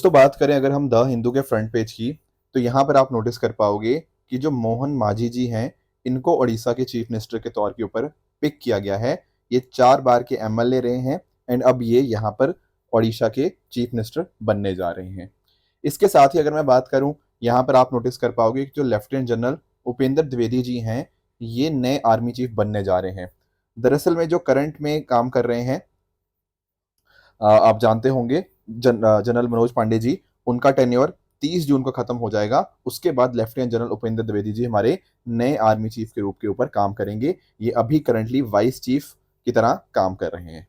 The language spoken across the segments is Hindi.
तो बात करें अगर हम द हिंदू के फ्रंट पेज की, तो यहाँ पर आप नोटिस कर पाओगे कि जो मोहन मांझी जी हैं, इनको उड़ीसा के चीफ मिनिस्टर के तौर के ऊपर पिक किया गया है। ये 4 बार के एमएलए रहे हैं एंड अब ये यहाँ पर ओडिशा के चीफ मिनिस्टर बनने जा रहे हैं। इसके साथ ही अगर मैं बात करूं, यहाँ पर आप नोटिस कर पाओगे कि जो लेफ्टिनेंट जनरल उपेंद्र द्विवेदी जी हैं, ये नए आर्मी चीफ बनने जा रहे हैं। दरअसल में जो करंट में काम कर रहे हैं, आप जानते होंगे, जनरल मनोज पांडे जी, उनका टेन्योर 30 जून को खत्म हो जाएगा। उसके बाद लेफ्टिनेंट जनरल उपेंद्र द्विवेदी जी हमारे नए आर्मी चीफ के रूप के ऊपर काम करेंगे। ये अभी करंटली वाइस चीफ की तरह काम कर रहे हैं।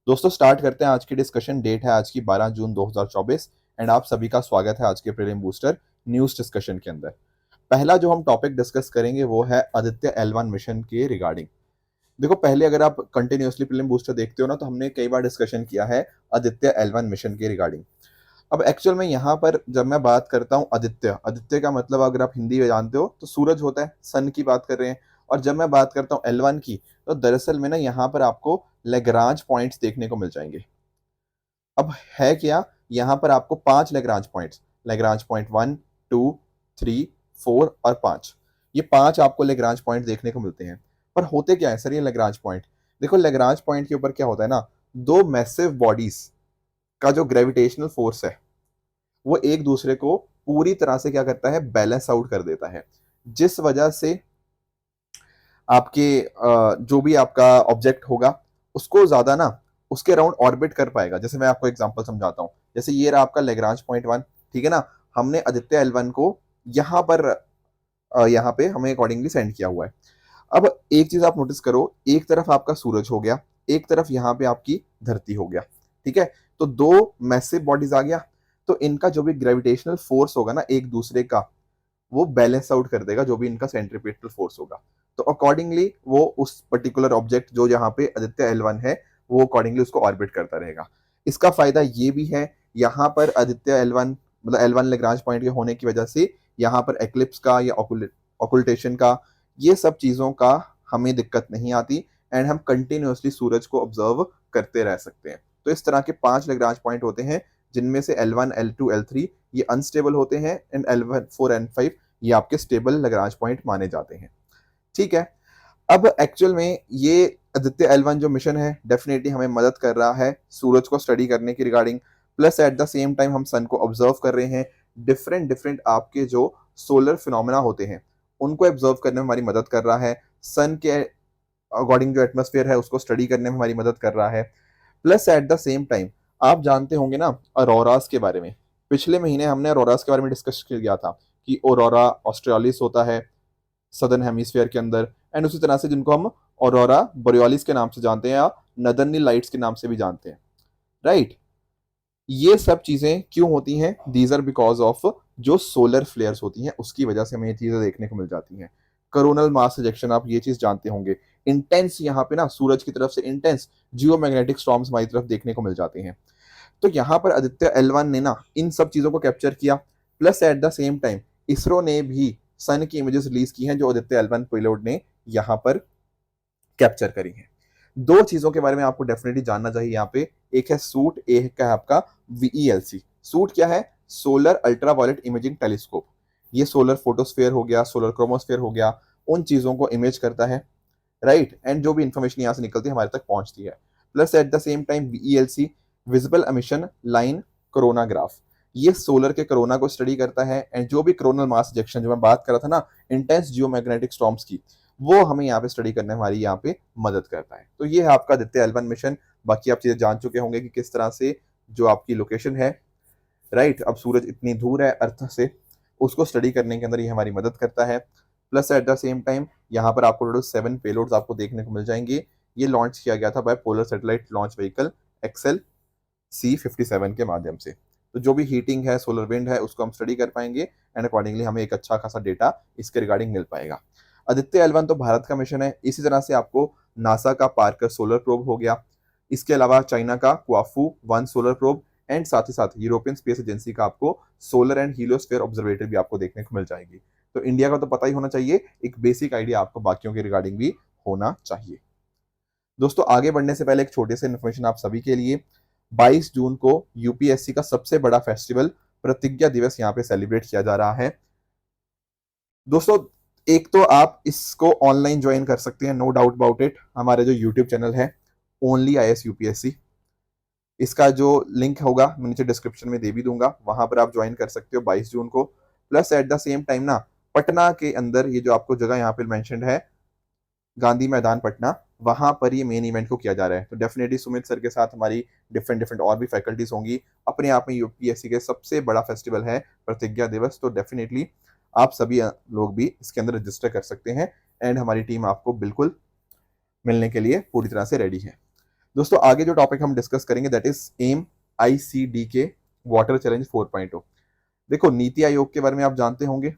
दोस्तों स्टार्ट करते हैं आज की डिस्कशन। डेट है आज की 12 जून 2024 एंड आप सभी का स्वागत है आज के प्रीलिम बूस्टर न्यूज डिस्कशन के अंदर। पहला जो हम टॉपिक डिस्कस करेंगे वो है आदित्य L1 मिशन के रिगार्डिंग। देखो, पहले अगर आप कंटिन्यूअसली प्रीलिम बूस्टर देखते हो ना, तो हमने कई बार डिस्कशन किया है आदित्य L1 मिशन के रिगार्डिंग। अब एक्चुअल में यहाँ पर जब मैं बात करता हूँ आदित्य, आदित्य का मतलब अगर आप हिंदी में जानते हो तो सूरज होता है, सन की बात कर रहे हैं। और जब मैं बात करता हूँ L1 की, तो दरअसल में ना यहाँ पर आपको लेग्रांज पॉइंट्स देखने को मिल जाएंगे। अब है क्या, यहाँ पर आपको 5 लेग्रांज पॉइंट्स, लेग्रांज पॉइंट 1, 2, 3, 4 और 5, ये 5 आपको लेग्रांज पॉइंट देखने को मिलते हैं। पर होते क्या है सर ये लेग्रांज पॉइंट? देखो, लेग्रांज पॉइंट के ऊपर क्या होता है ना, दो मैसिव बॉडीज का जो ग्रेविटेशनल फोर्स है, वो एक दूसरे को पूरी तरह से क्या करता है, बैलेंस आउट कर देता है। जिस वजह से आपके जो भी आपका ऑब्जेक्ट होगा, उसको ज्यादा ना उसके अराउंड ऑर्बिट कर पाएगा। जैसे मैं आपको एग्जांपल समझाता हूँ, जैसे ये रहा आपका लेग्रांज पॉइंट 1, ठीक है ना। हमने आदित्य L1 को यहाँ पर यहाँ पे हमें अकॉर्डिंगली सेंड किया हुआ है। अब एक चीज आप नोटिस करो, एक तरफ आपका सूरज हो गया, एक तरफ यहाँ पे आपकी धरती हो गया, ठीक है। तो दो मैसिव बॉडीज आ गया, तो इनका जो भी ग्रेविटेशनल फोर्स होगा ना एक दूसरे का, वो बैलेंस आउट कर देगा जो भी इनका सेंट्रीपिटल फोर्स होगा। तो अकॉर्डिंगली वो उस पर्टिकुलर ऑब्जेक्ट जो यहाँ पे आदित्य L1 है, वो अकॉर्डिंगली उसको ऑर्बिट करता रहेगा। इसका फायदा ये भी है, यहाँ पर आदित्य L1 मतलब L1 लेग्रांज पॉइंट के होने की वजह से यहाँ पर एक्लिप्स का या ऑकुल्टेशन का, ये सब चीजों का हमें दिक्कत नहीं आती एंड हम कंटिन्यूअसली सूरज को ऑब्जर्व करते रह सकते हैं। तो इस तरह के 5 लेग्रांज पॉइंट होते हैं, जिनमें से L1, L2, L3 ये अनस्टेबल होते हैं एंड L1, 4 एंड 5 ये आपके स्टेबल लेग्रांज पॉइंट माने जाते हैं, ठीक है। अब एक्चुअल में ये आदित्य L1 जो मिशन है, डेफिनेटली हमें मदद कर रहा है सूरज को स्टडी करने की regarding. Plus at the same time हम सन को ऑब्जर्व कर रहे हैं। डिफरेंट डिफरेंट आपके जो सोलर फिनोमेना होते हैं, उनको ऑब्जर्व करने में हमारी मदद कर रहा है। सन के अकॉर्डिंग जो एटमॉस्फेयर है उसको स्टडी करने में हमारी मदद कर रहा है। Plus at the same time आप जानते होंगे ना अरोरास के बारे में। पिछले महीने हमने अरोरास के बारे में डिस्कस किया था कि औरोरा ऑस्ट्रेलिस होता है सदर्न हेमिस्फीयर के अंदर, एंड उसी तरह से जिनको हम औरोरा बोरियोलिस के नाम से जानते हैं या नदर्नी लाइट्स के नाम से भी जानते हैं, राइट। ये सब चीजें क्यों होती हैं? दीज आर बिकॉज ऑफ जो सोलर फ्लेयर्स होती हैं, उसकी वजह से हमें ये चीजें देखने को मिल जाती हैं। कोरोनल मास इजेक्शन, आप ये चीज जानते होंगे। इंटेंस यहाँ पे ना सूरज की तरफ से इंटेंस जियोमैग्नेटिक स्टॉर्म्स हमारी तरफ देखने को मिल जाते हैं। तो यहाँ पर आदित्य L1 ने ना इन सब चीजों को कैप्चर किया। Plus at the same time ISRO ने भी सन की इमेजेस रिलीज की हैं जो आदित्य L1 पेलोड ने यहाँ पर कैप्चर करी हैं। दो चीजों के बारे में आपको डेफिनेटली जानना चाहिए यहाँ पे, एक है सूट, एक है आपका VELC। सूट क्या है? Solar ultraviolet imaging telescope. ये सोलर फोटोस्फेयर हो गया, सोलर क्रोमोस्फेयर हो गया, उन चीजों को इमेज करता है, राइट। एंड जो भी इंफॉर्मेशन यहाँ से निकलती है हमारे तक पहुंचती है। Plus at the same time VELC, visible emission line coronagraph, ये सोलर के कोरोना को स्टडी करता है। एंड जो भी कोरोनल मास इजेक्शन जो मैं बात कर रहा था ना, इंटेंस जियोमैग्नेटिक स्टॉर्म्स की, वो हमें यहाँ पे स्टडी करने में हमारी यहाँ पे मदद करता है। तो ये है आपका आदित्य L1 मिशन। बाकी आप चीजें जान चुके होंगे कि किस तरह से जो आपकी लोकेशन है, राइट, अब सूरज इतनी दूर है अर्थ से, उसको स्टडी करने के अंदर ये हमारी मदद करता है। Plus at the same time यहाँ पर आपको टोटल 7 पेलोड्स आपको देखने को मिल जाएंगे। ये लॉन्च किया गया था by polar satellite launch vehicle XL-C57 के माध्यम से। तो जो भी हीटिंग है, सोलर विंड है, उसको हम स्टडी कर पाएंगे एंड अकॉर्डिंगली हमें एक अच्छा खासा डेटा इसके रिगार्डिंग मिल पाएगा। आदित्य L1 तो भारत का मिशन है। इसी तरह से आपको नासा का पार्कर सोलर प्रोब हो गया, इसके अलावा चाइना का क्वाफू 1 सोलर प्रोब, एंड साथ ही साथ यूरोपियन स्पेस एजेंसी का आपको सोलर एंड हीलियोस्फीयर ऑब्जर्वेटरी भी आपको देखने को मिल जाएगी। तो इंडिया का तो पता ही होना चाहिए, एक बेसिक आइडिया आपको बाकियों के रिगार्डिंग भी होना चाहिए। दोस्तों आगे बढ़ने से पहले एक छोटे से इन्फॉर्मेशन आप सभी के लिए, 22 जून को यूपीएससी का सबसे बड़ा फेस्टिवल प्रतिज्ञा दिवस यहाँ पे सेलिब्रेट किया जा रहा है। दोस्तों, एक तो आप इसको ऑनलाइन ज्वाइन कर सकते हैं, नो डाउट अबाउट इट। हमारे जो यूट्यूब चैनल है ओनली आईएएस यूपीएससी, इसका जो लिंक होगा मैं नीचे डिस्क्रिप्शन में दे भी दूंगा, वहां पर आप ज्वाइन कर सकते हो 22 जून को। Plus at the same time ना, पटना के अंदर ये जो आपको जगह यहाँ पे मेंशन्ड है, गांधी मैदान पटना, वहां पर ये मेन इवेंट को किया जा रहा है। तो डेफिनेटली सुमित सर के साथ हमारी डिफरेंट डिफरेंट और भी फैकल्टीज होंगी। अपने आप में यूपीएससी के सबसे बड़ा फेस्टिवल है प्रतिज्ञा दिवस, तो डेफिनेटली आप सभी लोग भी इसके अंदर रजिस्टर कर सकते हैं एंड हमारी टीम आपको बिल्कुल मिलने के लिए पूरी तरह से रेडी है। दोस्तों, आगे जो टॉपिक हम डिस्कस करेंगे दैट इज एम आईसीडी के वाटर चैलेंज 4.0। देखो, नीति आयोग के बारे में आप जानते होंगे,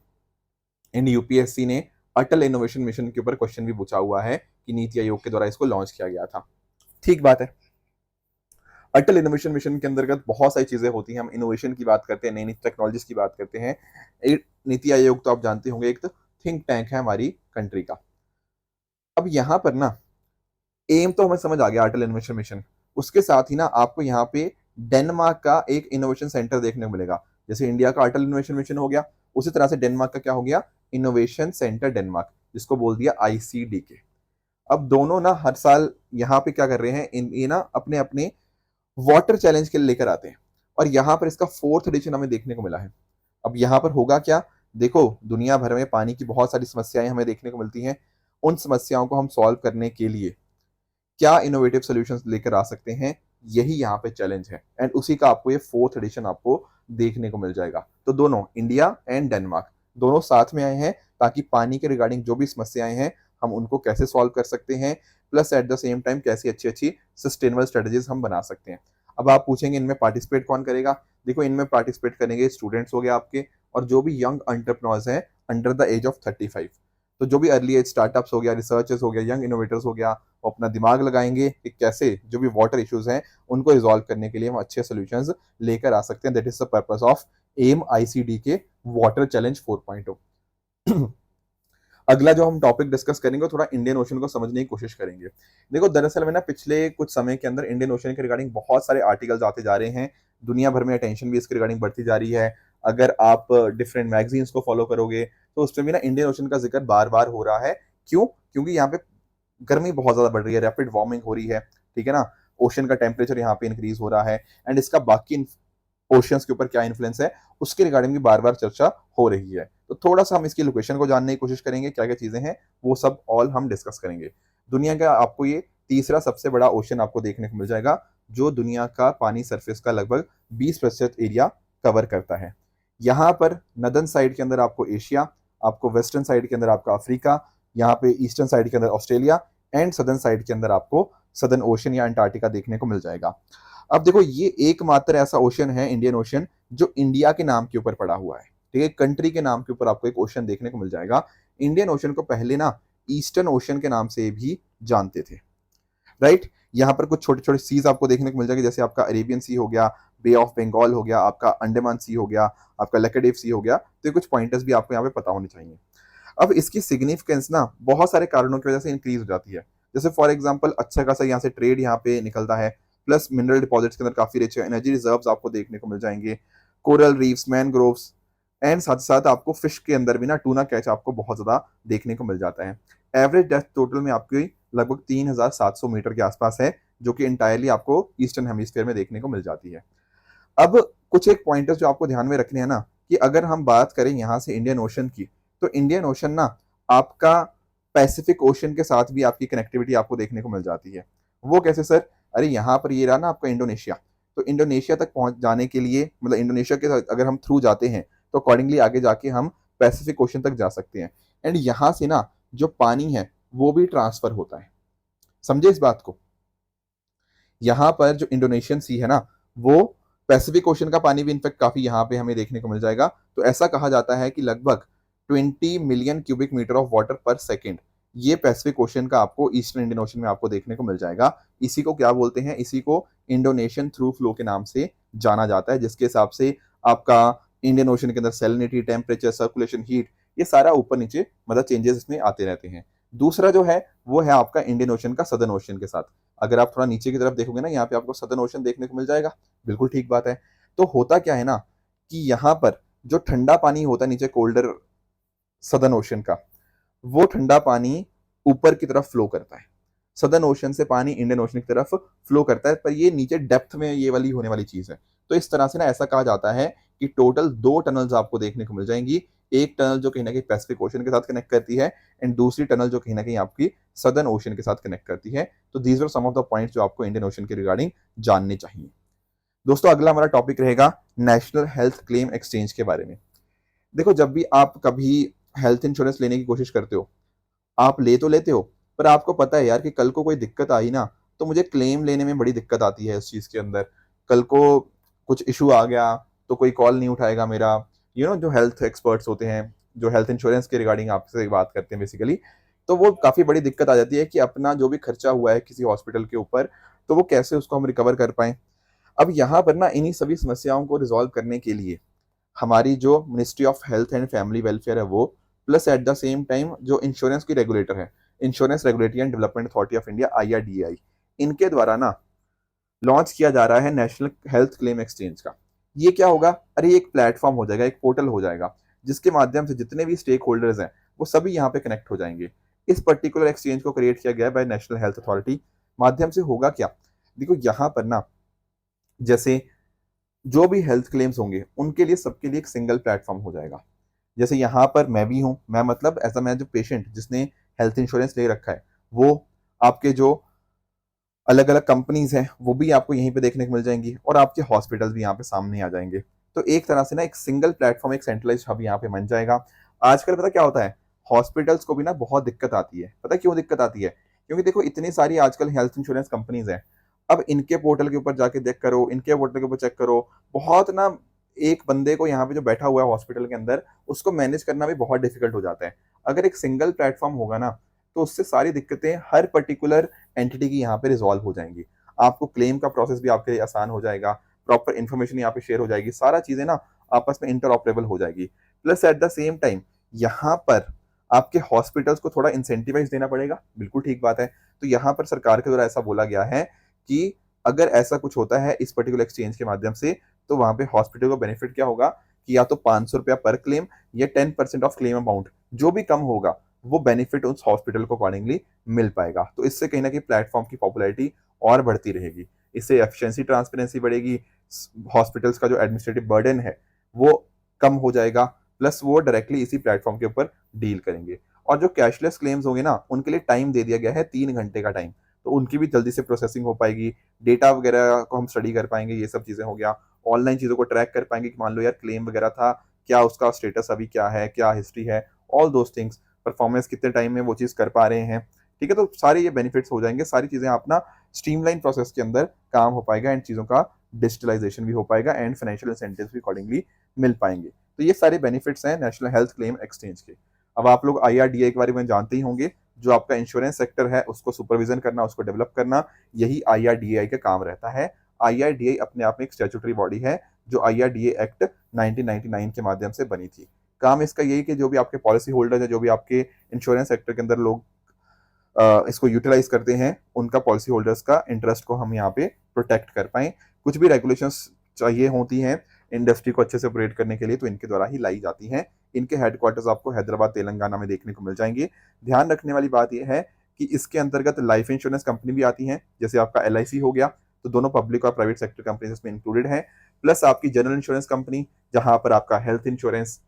इन यूपीएससी ने अटल इनोवेशन मिशन के ऊपर क्वेश्चन भी पूछा हुआ है कि नीति आयोग के द्वारा इसको लॉन्च किया गया था। ठीक बात है, अटल इनोवेशन मिशन के अंतर्गत बहुत सारी चीजें होती हैं। हम इनोवेशन की बात करते हैं, नई नई टेक्नोलॉजीज की बात करते हैं। नीति आयोग तो आप जानते होंगे एक थिंक टैंक है हमारी कंट्री का। अब यहाँ पर ना एम तो हमें समझ आ गया, अटल इनोवेशन मिशन। उसके साथ ही ना आपको यहाँ पे डेनमार्क का एक इनोवेशन सेंटर देखने को मिलेगा। जैसे इंडिया का अटल इनोवेशन मिशन हो गया, उसी तरह से डेनमार्क का क्या हो गया, इनोवेशन सेंटर डेनमार्क, जिसको बोल दिया आईसीडी के। अब दोनों ना हर साल यहाँ पे क्या कर रहे हैं, ये ना अपने अपने वाटर चैलेंज के लिए लेकर आते हैं, और यहाँ पर इसका 4th एडिशन हमें देखने को मिला है। अब यहाँ पर होगा क्या, देखो दुनिया भर में पानी की बहुत सारी समस्याएं हमें देखने को मिलती हैं। उन समस्याओं को हम सॉल्व करने के लिए क्या इनोवेटिव सॉल्यूशंस लेकर आ सकते हैं, यही यहाँ पे चैलेंज है। एंड उसी का आपको ये 4th एडिशन आपको देखने को मिल जाएगा। तो दोनों इंडिया एंड डेनमार्क दोनों साथ में आए हैं ताकि पानी के रिगार्डिंग जो भी समस्याएं हैं हम उनको कैसे सॉल्व कर सकते हैं, plus at the same time कैसी अच्छी अच्छी सस्टेनेबल स्ट्रेटेजीज हम बना सकते हैं। अब आप पूछेंगे इनमें पार्टिसिपेट कौन करेगा। देखो, इनमें पार्टिसिपेट करेंगे स्टूडेंट्स हो गए आपके, और जो भी यंग एंटरप्रेन्योर्स हैं अंडर द एज ऑफ 35। तो जो भी अर्ली एज स्टार्टअप्स हो गया, रिसर्चर्स हो गया, यंग इनोवेटर्स हो गया, वो अपना दिमाग लगाएंगे कि कैसे जो भी वाटर इश्यूज हैं उनको रिजॉल्व करने के लिए हम अच्छे सोल्यूशंस लेकर आ सकते हैं। That is the purpose of M ICD के वाटर चैलेंज 4.0। अगला जो हम टॉपिक डिस्कस करेंगे थोड़ा इंडियन ओशन को समझने की कोशिश करेंगे। देखो, दरअसल में ना पिछले कुछ समय के अंदर इंडियन ओशन के रिगार्डिंग बहुत सारे आर्टिकल्स आते जा रहे हैं। दुनिया भर में अटेंशन भी इसके रिगार्डिंग बढ़ती जा रही है। अगर आप डिफरेंट मैगजीन्स को फॉलो करोगे तो उसमें भी ना इंडियन ओशन का जिक्र बार बार हो रहा है। क्यों? क्योंकि यहाँ पे गर्मी बहुत ज्यादा बढ़ रही है, रैपिड वार्मिंग हो रही है, ठीक है ना। ओशन का टेम्परेचर यहाँ पे इंक्रीज हो रहा है, एंड इसका बाकी ओशियंस के ऊपर क्या इन्फ्लुएंस है उसके रिगार्डिंग भी बार बार चर्चा हो रही है। तो थोड़ा सा हम इसकी लोकेशन को जानने की कोशिश करेंगे, क्या क्या चीजें हैं वो सब ऑल हम डिस्कस करेंगे। दुनिया का आपको ये तीसरा सबसे बड़ा ओशन आपको देखने को मिल जाएगा, जो दुनिया का पानी सरफेस का लगभग 20% एरिया कवर करता है। यहाँ पर नदन साइड के अंदर आपको एशिया, आपको वेस्टर्न साइड के अंदर आपका अफ्रीका, यहाँ पे ईस्टर्न साइड के अंदर ऑस्ट्रेलिया, एंड सदर्न साइड के अंदर आपको सदर्न ओशन या अंटार्कटिका देखने को मिल जाएगा। अब देखो, ये एकमात्र ऐसा ओशन है इंडियन ओशन जो इंडिया के नाम के ऊपर पड़ा हुआ है, ठीक है। कंट्री के नाम के ऊपर आपको एक ओशन देखने को मिल जाएगा। इंडियन ओशन को पहले ना ईस्टर्न ओशन के नाम से भी जानते थे, राइट। यहाँ पर कुछ छोटे छोटे सीज आपको देखने को मिल जाएंगे, जैसे आपका अरेबियन सी हो गया, बे ऑफ बंगाल हो गया, आपका अंडमान सी हो गया, आपका लक्षद्वीप सी हो गया। तो ये कुछ पॉइंटर्स भी आपको यहाँ पे पता होने चाहिए। अब इसकी सिग्निफिकेंस ना बहुत सारे कारणों की वजह से इंक्रीज हो जाती है। जैसे फॉर एग्जांपल अच्छा खासा यहाँ से ट्रेड यहाँ पे निकलता है, प्लस मिनरल डिपॉजिट्स के अंदर काफी रिच है, एनर्जी रिजर्व्स आपको देखने को मिल जाएंगे, कोरल रीफ्स, मैनग्रोव्स, एंड साथ साथ आपको फिश के अंदर भी ना टूना कैच आपको बहुत ज्यादा देखने को मिल जाता है। एवरेज डेप्थ टोटल में आपकी लगभग 3700 मीटर के आसपास है, जो कि इंटायरली आपको ईस्टर्न हेमिस्फीयर में देखने को मिल जाती है। अब कुछ एक पॉइंटर्स जो आपको ध्यान में रखने हैं ना, कि अगर हम बात करें यहाँ से इंडियन ओशन की, तो इंडियन ओशन ना आपका पैसिफिक ओशन के साथ भी आपकी कनेक्टिविटी आपको देखने को मिल जाती है। वो कैसे सर? अरे यहाँ पर ये रहा ना आपका इंडोनेशिया, तो इंडोनेशिया तक पहुंच जाने के लिए, मतलब इंडोनेशिया के साथ अगर हम थ्रू जाते हैं तो अकॉर्डिंगली आगे जाके हम पैसिफिक ओशन तक जा सकते हैं। एंड यहाँ से ना जो पानी है वो भी ट्रांसफर होता है, समझे इस बात को। यहाँ पर जो इंडोनेशियन सी है ना, वो पैसिफिक ओशन का पानी भी इनफेक्ट काफी यहाँ पे हमें देखने को मिल जाएगा। तो ऐसा कहा जाता है कि लगभग 20 million cubic metre of water per second ये पैसिफिक ओशन का आपको ईस्टर्न इंडियन ओशन में आपको देखने को मिल जाएगा। इसी को क्या बोलते हैं? इसी को इंडोनेशियन थ्रू फ्लो के नाम से जाना जाता है, जिसके हिसाब से आपका इंडियन ओशन के अंदर सैलिनिटी, टेम्परेचर, सर्कुलेशन, हीट, ये सारा ऊपर नीचे मतलब चेंजेस इसमें आते रहते हैं। दूसरा जो है वो है आपका इंडियन ओशन का सदर्न ओशन के साथ। अगर आप थोड़ा नीचे की तरफ देखोगे ना, यहाँ पे आपको सदर्न ओशन देखने को मिल जाएगा। बिल्कुल ठीक बात है। तो होता क्या है ना कि यहाँ पर जो ठंडा पानी होता है नीचे कोल्डर सदर्न ओशन का, वो ठंडा पानी ऊपर की तरफ फ्लो करता है। सदर्न ओशन से पानी इंडियन ओशन की तरफ फ्लो करता है, पर ये नीचे डेप्थ में ये वाली होने वाली चीज है। तो इस तरह से ना ऐसा कहा जाता है कि टोटल दो टनल्स आपको देखने को मिल जाएंगी। एक टनल जो कहीं ना कहीं पैसिफिक ओशन के साथ कनेक्ट करती है, एंड दूसरी टनल जो कहीं ना कहीं आपकी सदर्न ओशन के साथ कनेक्ट करती है। तो these are some of the points जो आपको इंडियन ओशन के रिगार्डिंग जानने चाहिए। दोस्तों, अगला हमारा टॉपिक रहेगा नेशनल हेल्थ क्लेम एक्सचेंज के बारे में। देखो, जब भी आप कभी हेल्थ इंश्योरेंस लेने की कोशिश करते हो, आप ले तो लेते हो, पर आपको पता है यार कि कल को कोई दिक्कत आई ना, तो मुझे क्लेम लेने में बड़ी दिक्कत आती है इस चीज़ के अंदर। कल को कुछ इशू आ गया तो कोई कॉल नहीं उठाएगा मेरा। जो हेल्थ एक्सपर्ट्स होते हैं, जो हेल्थ इंश्योरेंस के रिगार्डिंग आपसे बात करते हैं बेसिकली, तो वो काफ़ी बड़ी दिक्कत आ जाती है कि अपना जो भी खर्चा हुआ है किसी हॉस्पिटल के ऊपर, तो वो कैसे उसको हम रिकवर कर पाएँ। अब यहाँ पर ना इन्हीं सभी समस्याओं को रिजॉल्व करने के लिए हमारी जो ministry of health and family welfare है वो, plus at the same time जो इंश्योरेंस की रेगुलेटर है, insurance regulatory and development authority of India IRDAI, इनके द्वारा ना लॉन्च किया जा रहा है नेशनल हेल्थ क्लेम एक्सचेंज का। ये क्या होगा? अरे ये एक प्लेटफॉर्म हो जाएगा, एक पोर्टल हो जाएगा, जिसके माध्यम से जितने भी स्टेक होल्डर्स हैं वो सभी यहाँ पे कनेक्ट हो जाएंगे। इस पर्टिकुलर एक्सचेंज को क्रिएट किया गया है बाय नेशनल हेल्थ अथॉरिटी। माध्यम से होगा क्या? देखो, यहाँ पर ना जैसे जो भी हेल्थ क्लेम्स होंगे उनके लिए सबके लिए एक सिंगल प्लेटफॉर्म हो जाएगा। जैसे यहाँ पर मैं भी हूँ, मैं मतलब ऐसा, मैं जो पेशेंट जिसने हेल्थ इंश्योरेंस ले रखा है, वो आपके जो अलग अलग कंपनीज हैं वो भी आपको यहीं पे देखने को मिल जाएंगी, और आपके हॉस्पिटल्स भी यहाँ पे सामने आ जाएंगे। तो एक तरह से ना एक सिंगल प्लेटफॉर्म, एक सेंट्रलाइज हब यहाँ पे बन जाएगा। आजकल पता क्या होता है, हॉस्पिटल्स को भी ना बहुत दिक्कत आती है। पता क्यों दिक्कत आती है? क्योंकि देखो, इतनी सारी आजकल हेल्थ इंश्योरेंस कंपनीज हैं। अब इनके पोर्टल के ऊपर जाके देख करो, इनके पोर्टल के ऊपर चेक करो, बहुत ना एक बंदे को यहाँ पे जो बैठा हुआ है हॉस्पिटल के अंदर, उसको मैनेज करना भी बहुत डिफिकल्ट हो जाता है। अगर एक सिंगल प्लेटफॉर्म होगा ना, तो उससे सारी दिक्कतें हर पर्टिकुलर एंटिटी की यहाँ पे रिजॉल्व हो जाएंगी। आपको क्लेम का प्रोसेस भी आपके लिए आसान हो जाएगा, प्रॉपर इन्फॉर्मेशन यहाँ पे शेयर हो जाएगी, सारा चीजें ना आपस में इंटरऑपरेबल हो जाएगी। Plus at the same time यहाँ पर आपके हॉस्पिटल्स को थोड़ा इंसेंटिवाइज देना पड़ेगा। बिल्कुल ठीक बात है। तो यहाँ पर सरकार के द्वारा ऐसा बोला गया है कि अगर ऐसा कुछ होता है इस पर्टिकुलर एक्सचेंज के माध्यम से, तो वहां पे हॉस्पिटल को बेनिफिट क्या होगा कि या तो 500 रुपया पर क्लेम, या 10% ऑफ क्लेम अमाउंट, जो भी कम होगा वो बेनिफिट उस हॉस्पिटल को अकॉर्डिंगली मिल पाएगा। तो इससे कहीं ना कहीं प्लेटफॉर्म की पॉपुलैरिटी और बढ़ती रहेगी। इससे एफिशिएंसी, ट्रांसपेरेंसी बढ़ेगी, हॉस्पिटल्स का जो एडमिनिस्ट्रेटिव बर्डन है वो कम हो जाएगा, प्लस वो डायरेक्टली इसी प्लेटफॉर्म के ऊपर डील करेंगे। और जो कैशलेस क्लेम्स होंगे ना, उनके लिए टाइम दे दिया गया है 3 घंटे का टाइम, तो उनकी भी जल्दी से प्रोसेसिंग हो पाएगी। डेटा वगैरह को हम स्टडी कर पाएंगे, ये सब चीजें हो गया। ऑनलाइन चीजों को ट्रैक कर पाएंगे कि मान लो यार क्लेम वगैरह था, क्या उसका स्टेटस अभी क्या है, क्या हिस्ट्री है, ऑल दोस थिंग्स, परफॉर्मेंस कितने टाइम में वो चीज कर पा रहे हैं। ठीक है, तो सारे ये बेनिफिट्स हो जाएंगे, सारी चीजें अपना स्ट्रीमलाइन प्रोसेस के अंदर काम हो पाएगा, एंड चीजों का डिजिटलाइजेशन भी हो पाएगा, एंड फाइनेंशियल इंसेंटिव भी अकॉर्डिंगली मिल पाएंगे। तो ये सारे बेनिफिट्स हैं नेशनल हेल्थ क्लेम एक्सचेंज के। अब आप लोग IRDAI के बारे में जानते ही होंगे, जो आपका इंश्योरेंस सेक्टर है उसको सुपरविजन करना, उसको डेवलप करना, यही IRDAI का काम रहता है। IRDAI अपने आप में एक स्टैट्यूटरी बॉडी है, जो IRDA एक्ट 1999 के माध्यम से बनी थी। काम इसका यही कि जो भी आपके पॉलिसी होल्डर है, जो भी आपके इंश्योरेंस सेक्टर के अंदर लोग इसको यूटिलाइज करते हैं, उनका पॉलिसी होल्डर्स का इंटरेस्ट को हम यहाँ पे प्रोटेक्ट कर पाए। कुछ भी रेगुलेशंस चाहिए होती हैं इंडस्ट्री को अच्छे से ऑपरेट करने के लिए, तो इनके द्वारा ही लाई जाती हैं। इनके हेडक्वार्टर्स आपको हैदराबाद, तेलंगाना में देखने को मिल जाएंगे। ध्यान रखने वाली बात यह है कि इसके अंतर्गत लाइफ इंश्योरेंस कंपनी भी आती हैं, जैसे आपका LIC हो गया, तो दोनों पब्लिक और प्राइवेट सेक्टर कंपनीज इसमें इंक्लूडेड हैं। प्लस आपकी जनरल इंश्योरेंस कंपनी, जहां पर आपका हेल्थ इंश्योरेंस,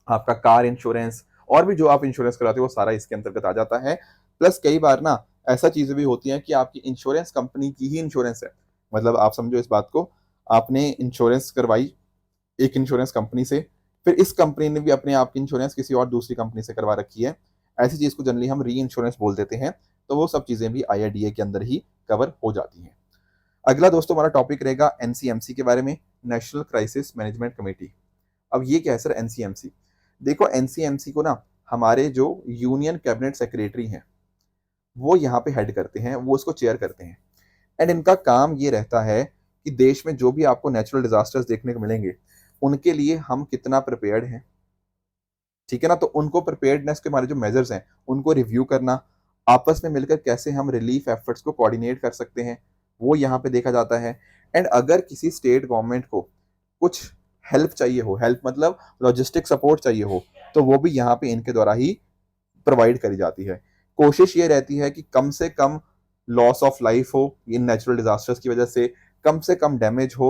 आपका कार इंश्योरेंस, और भी जो आप इंश्योरेंस कराते हो वो सारा इसके अंतर्गत आ जाता है। प्लस कई बार ना ऐसा चीजें भी होती हैं कि आपकी इंश्योरेंस कंपनी की ही इंश्योरेंस है, मतलब आप समझो इस बात को, आपने इंश्योरेंस करवाई एक इंश्योरेंस कंपनी से, फिर इस कंपनी ने भी अपने आप की इंश्योरेंस किसी और दूसरी कंपनी से करवा रखी है। ऐसी चीज को जनरली हम री इंश्योरेंस बोल देते हैं। तो वो सब चीजें भी IRDAI के अंदर ही कवर हो जाती हैं। अगला दोस्तों हमारा टॉपिक रहेगा NCMC के बारे में, नेशनल क्राइसिस मैनेजमेंट कमेटी। अब ये क्या है सर NCMC? देखो, NCMC को ना हमारे जो यूनियन कैबिनेट सेक्रेटरी हैं वो यहाँ पे हेड करते हैं, वो इसको चेयर करते हैं। एंड इनका काम ये रहता है कि देश में जो भी आपको नेचुरल डिजास्टर्स देखने को मिलेंगे, उनके लिए हम कितना प्रिपेयर्ड हैं, ठीक है ना। तो उनको प्रिपेयर्डनेस के हमारे जो मेजर्स हैं उनको रिव्यू करना, आपस में मिलकर कैसे हम रिलीफ एफर्ट्स को कोऑर्डिनेट कर सकते हैं, वो यहाँ पे देखा जाता है। एंड अगर किसी स्टेट गवर्नमेंट को कुछ हेल्प चाहिए हो, हेल्प मतलब लॉजिस्टिक सपोर्ट चाहिए हो, तो वो भी यहाँ पे इनके द्वारा ही प्रोवाइड करी जाती है। कोशिश ये रहती है कि कम से कम लॉस ऑफ लाइफ हो इन नेचुरल डिजास्टर्स की वजह से कम डैमेज हो।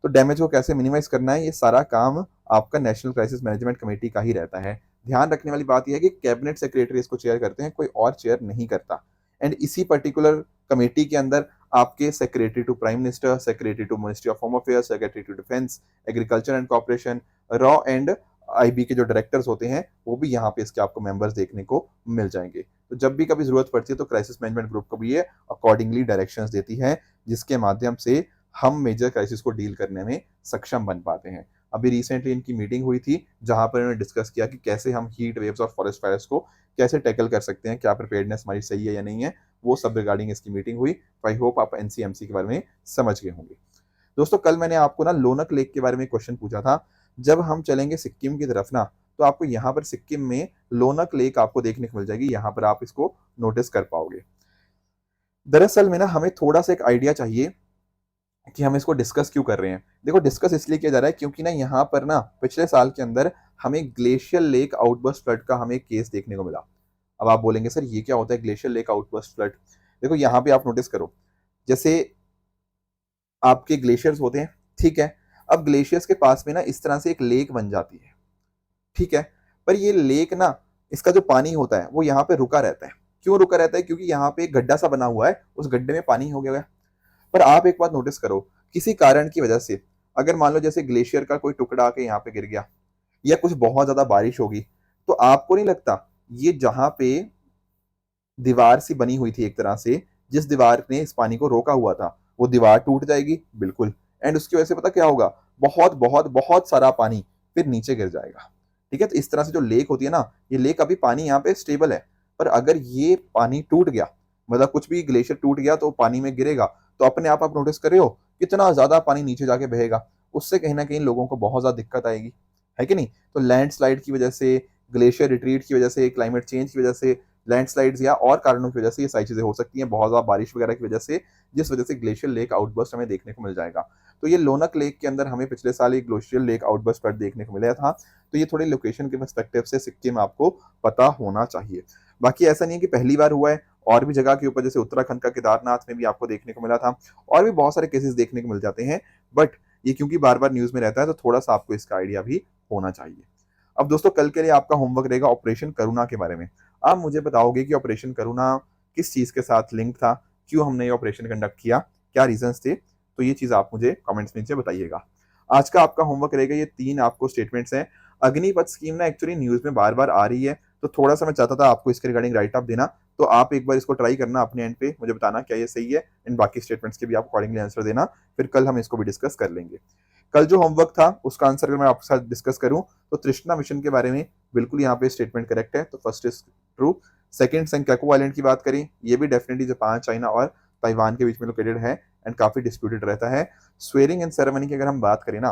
तो डैमेज को कैसे मिनिमाइज करना है, ये सारा काम आपका नेशनल क्राइसिस मैनेजमेंट कमेटी का ही रहता है। ध्यान रखने वाली बात यह है कि कैबिनेट सेक्रेटरी इसको चेयर करते हैं, कोई और चेयर नहीं करता। एंड इसी पर्टिकुलर कमेटी के अंदर आपके secretary to prime minister, secretary to ministry of home affairs, secretary to defence, agriculture and corporation, रॉ एंड आईबी के जो डायरेक्टर्स होते हैं वो भी यहाँ पे इसके आपको मेंबर्स देखने को मिल जाएंगे। तो जब भी कभी जरूरत पड़ती है तो क्राइसिस मैनेजमेंट ग्रुप को भी ये अकॉर्डिंगली डायरेक्शंस देती है, जिसके माध्यम से हम मेजर क्राइसिस को डील करने में सक्षम बन पाते हैं। अभी रिसेंटली इनकी मीटिंग हुई थी जहां पर इन्होंने डिस्कस किया कि कैसे हम हीट वेव्स और फॉरेस्ट फायर्स को कैसे टैकल कर सकते हैं, क्या प्रिपेयर्डनेस हमारी सही है या नहीं है, वो सब रिगार्डिंग इसकी मीटिंग हुई। आई होप आप एनसीएमसी के बारे में समझ गए होंगे। दोस्तों कल मैंने आपको ना लोनक लेक के बारे में क्वेश्चन पूछा था। जब हम चलेंगे सिक्किम की तरफ ना, तो आपको यहाँ पर सिक्किम में लोनक लेक आपको देखने को मिल जाएगी, यहाँ पर आप इसको नोटिस कर पाओगे। दरअसल में ना हमें थोड़ा सा एक आइडिया चाहिए कि हम इसको डिस्कस क्यों कर रहे हैं। देखो डिस्कस इसलिए किया जा रहा है क्योंकि ना यहाँ पर ना पिछले साल के अंदर हमें ग्लेशियल लेक आउटबर्स्ट फ्लड का हमें केस देखने को मिला। अब आप बोलेंगे सर ये क्या होता है ग्लेशियल लेक आउटबर्स्ट फ्लड। देखो यहाँ पे आप नोटिस करो, जैसे आपके ग्लेशियर्स होते हैं, ठीक है। अब ग्लेशियर्स के पास में ना इस तरह से एक लेक बन जाती है, ठीक है। पर ये लेक ना, इसका जो पानी होता है वो यहाँ पे रुका रहता है। क्यों रुका रहता है? क्योंकि यहाँ पे एक गड्ढा सा बना हुआ है, उस गड्ढे में पानी हो गया है। पर आप एक बात नोटिस करो, किसी कारण की वजह से अगर मान लो जैसे ग्लेशियर का कोई टुकड़ा आके यहाँ पे गिर गया या कुछ बहुत ज्यादा बारिश होगी, तो आपको नहीं लगता ये जहां पे दीवार सी बनी हुई थी एक तरह से, जिस दीवार ने इस पानी को रोका हुआ था, वो दीवार टूट जाएगी? बिल्कुल। एंड उसकी वजह से पता क्या होगा, बहुत बहुत बहुत सारा पानी फिर नीचे गिर जाएगा। ठीक है। तो इस तरह से जो लेक होती है ना, ये लेक अभी पानी यहाँ पे स्टेबल है, पर अगर ये पानी टूट गया, मतलब कुछ भी ग्लेशियर टूट गया तो पानी में गिरेगा, तो अपने आप नोटिस कर रहे हो कितना ज्यादा पानी नीचे जाके बहेगा। उससे कहीं ना कहीं लोगों को बहुत ज्यादा दिक्कत आएगी, है कि नहीं। तो लैंडस्लाइड की वजह से, ग्लेशियर रिट्रीट की वजह से, क्लाइमेट चेंज की वजह से, लैंडस्लाइड्स या और कारणों की वजह से ये सारी चीजें हो सकती हैं, बहुत ज्यादा बारिश वगैरह की वजह से, जिस वजह से ग्लेशियर लेक आउटबर्स्ट हमें देखने को मिल जाएगा। तो ये लोनक लेक के अंदर हमें पिछले साल एक ग्लेशियर लेक आउटबर्स्ट पर देखने को मिला था। तो ये थोड़ी लोकेशन के पर्सपेक्टिव से सिक्किम आपको पता होना चाहिए। बाकी ऐसा नहीं है कि पहली बार हुआ है, और भी जगह के ऊपर जैसे उत्तराखंड का केदारनाथ में भी आपको देखने को मिला था, और भी बहुत सारे केसेस देखने को मिल जाते हैं। बट ये क्योंकि बार बार न्यूज में रहता है तो थोड़ा सा आपको इसका आइडिया भी होना चाहिए। अब दोस्तों कल के लिए आपका होमवर्क रहेगा ऑपरेशन करुणा के बारे में। आप मुझे बताओगे कि ऑपरेशन करुणा किस चीज के साथ लिंक था, क्यों हमने ये ऑपरेशन कंडक्ट किया, क्या रीजंस थे। तो ये चीज आप मुझे कमेंट्स नीचे बताइएगा। आज का आपका होमवर्क रहेगा ये 3 आपको स्टेटमेंट्स हैं। अग्निपथ स्कीम ना एक्चुअली न्यूज में बार बार आ रही है, तो थोड़ा सा मैं चाहता था आपको इसके रिगार्डिंग राइट अप देना। तो आप एक बार इसको ट्राई करना अपने एंड पे, मुझे बताना क्या ये सही है। इन बाकी स्टेटमेंट्स के भी आप अकॉर्डिंगली आंसर देना, फिर कल हम इसको भी डिस्कस कर लेंगे। कल जो होमवर्क था उसका आंसर अगर मैं आपके साथ डिस्कस करूं, तो तृष्णा मिशन के बारे में बिल्कुल यहाँ पे स्टेटमेंट करेक्ट है, तो first is true. Second, Senkaku island की बात करें, ये भी डेफिनेटली जापान, चाइना और ताइवान के बीच में लोकेटेड है एंड काफी डिस्प्यूटेड रहता है। स्वेरिंग एंड सेरेमनी की अगर हम बात करें ना,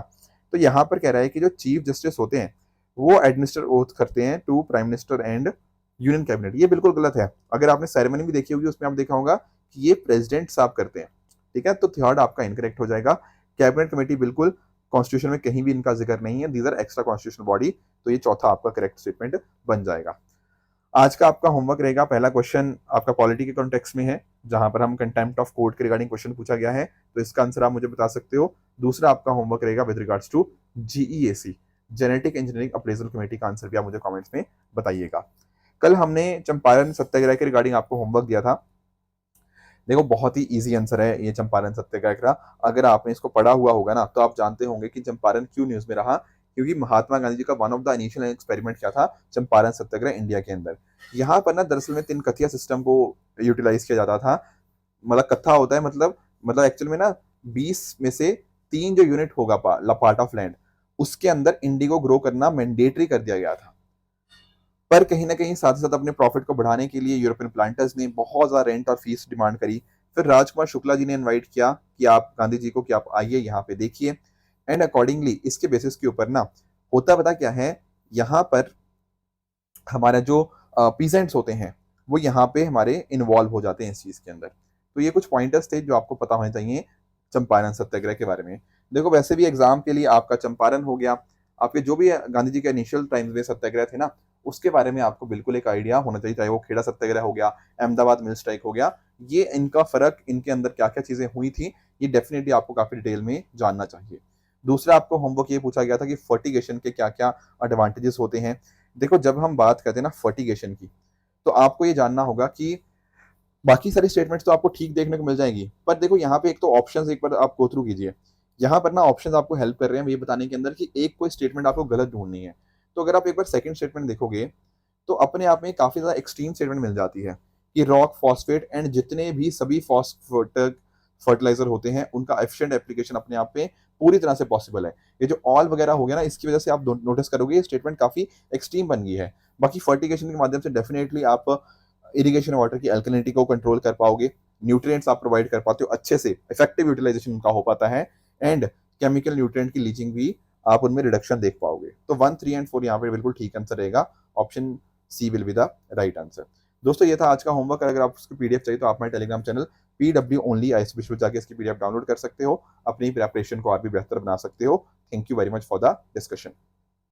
तो यहाँ पर कह रहा है कि जो चीफ जस्टिस होते हैं वो एडमिनिस्टर ओथ करते हैं to prime minister and union cabinet. ये बिल्कुल गलत है। अगर आपने सेरेमनी भी देखी होगी उसमें आप देखा होगा कि ये प्रेसिडेंट साहब करते हैं, ठीक है। तो थर्ड आपका इनकरेक्ट हो जाएगा। कैबिनेट कमेटी बिल्कुल कॉन्स्टिट्यूशन में कहीं भी इनका जिक्र नहीं है, these are extra constitutional body. तो ये चौथा आपका करेक्ट स्टेटमेंट बन जाएगा। आज का आपका होमवर्क रहेगा, पहला क्वेश्चन आपका पॉलिटी के कॉन्टेक्स्ट में है, जहां पर हम कंटेम्प्ट ऑफ कोर्ट के रिगार्डिंग क्वेश्चन पूछा गया है, तो इसका आंसर आप मुझे बता सकते हो। दूसरा आपका होमवर्क रहेगा with regards to GEAC, genetic engineering appraisal committee का आंसर भी आप मुझे कमेंट्स में बताइएगा। कल हमने चंपारण सत्याग्रह के रिगार्डिंग आपको होमवर्क दिया था। देखो बहुत ही इजी आंसर है ये चंपारण सत्याग्रह का। अगर आपने इसको पढ़ा हुआ होगा ना, तो आप जानते होंगे कि चंपारण क्यों न्यूज में रहा, क्योंकि महात्मा गांधी जी का one of the initial experiment क्या था, चंपारण सत्याग्रह इंडिया के अंदर। यहाँ पर ना दरअसल में 3 कथिया सिस्टम को यूटिलाइज किया जाता था। मतलब कत्था होता है, मतलब एक्चुअल में ना 20 में से 3 जो यूनिट होगा पार्ट ऑफ लैंड, उसके अंदर इंडिगो ग्रो करना मैंडेटरी कर दिया गया था। पर कहीं ना कहीं साथ ही साथ अपने प्रॉफिट को बढ़ाने के लिए यूरोपियन प्लांटर्स ने बहुत ज्यादा रेंट और फीस डिमांड करी। फिर राजकुमार शुक्ला जी ने इनवाइट किया कि आप गांधी जी को कि आप आइए यहाँ पे देखिए। एंड अकॉर्डिंगली इसके बेसिस के ऊपर ना होता पता क्या है, यहाँ पर हमारा जो पीजेंट्स होते हैं वो यहाँ पे हमारे इन्वॉल्व हो जाते हैं इस चीज़ के अंदर। तो ये कुछ पॉइंटर्स थे जो आपको पता होने चाहिए चंपारण सत्याग्रह के बारे में। देखो वैसे भी एग्जाम के लिए आपका चंपारण हो गया, आपके जो भी गांधी जी के इनिशियल टाइम्स में सत्याग्रह थे ना, उसके बारे में आपको बिल्कुल एक आइडिया होना चाहिए, चाहे वो खेड़ा सत्याग्रह हो गया, अहमदाबाद मिल स्ट्राइक हो गया, ये इनका फर्क, इनके अंदर क्या क्या चीजें हुई थी, ये डेफिनेटली आपको काफी डिटेल में जानना चाहिए। दूसरा आपको होमवर्क ये पूछा गया था कि फर्टिगेशन के क्या क्या एडवांटेजेस होते हैं। देखो जब हम बात करते हैं ना फर्टिगेशन की, तो आपको ये जानना होगा कि बाकी सारी स्टेटमेंट्स तो आपको ठीक देखने को मिल जाएंगी, पर देखो यहाँ पे एक तो ऑप्शंस एक बार आप गो थ्रू कीजिए। यहाँ पर ना ऑप्शंस आपको हेल्प कर रहे हैं ये बताने के अंदर कि एक कोई स्टेटमेंट आपको गलत ढूंढनी है। तो अगर आप एक बार सेकंड स्टेटमेंट देखोगे तो अपने आप में काफी ज्यादा एक्सट्रीम स्टेटमेंट मिल जाती है कि रॉक फॉस्फेट एंड जितने भी सभी फॉस्फेट फर्टिलाइजर होते हैं उनका एफिशिएंट एप्लीकेशन अपने आप में पूरी तरह से पॉसिबल है। ये जो ऑल वगैरह हो गया ना, इसकी वजह से आप नोटिस करोगे ये स्टेटमेंट काफी एक्सट्रीम बन गई है। बाकी फर्टिगेशन के माध्यम से डेफिनेटली आप इरिगेशन वाटर की अल्कलिनिटी को कंट्रोल कर पाओगे, न्यूट्रिएंट्स आप प्रोवाइड कर पाते हो अच्छे से, इफेक्टिव यूटिलाइजेशन उनका हो पाता है, एंड केमिकल न्यूट्रिएंट की लीचिंग भी आप उनमें रिडक्शन देख पाओगे। तो 1, 3 एंड 4 यहाँ पे बिल्कुल ठीक आंसर रहेगा, option C will be the right answer. दोस्तों ये था आज का होमवर्क। अगर आप उसकी पीडीएफ चाहिए तो आप हमारे Telegram channel PW only IAS Vishwa जाके इसकी पीडीएफ डाउनलोड कर सकते हो, अपनी प्रिपरेशन को और भी बेहतर बना सकते हो। Thank you very much for the discussion.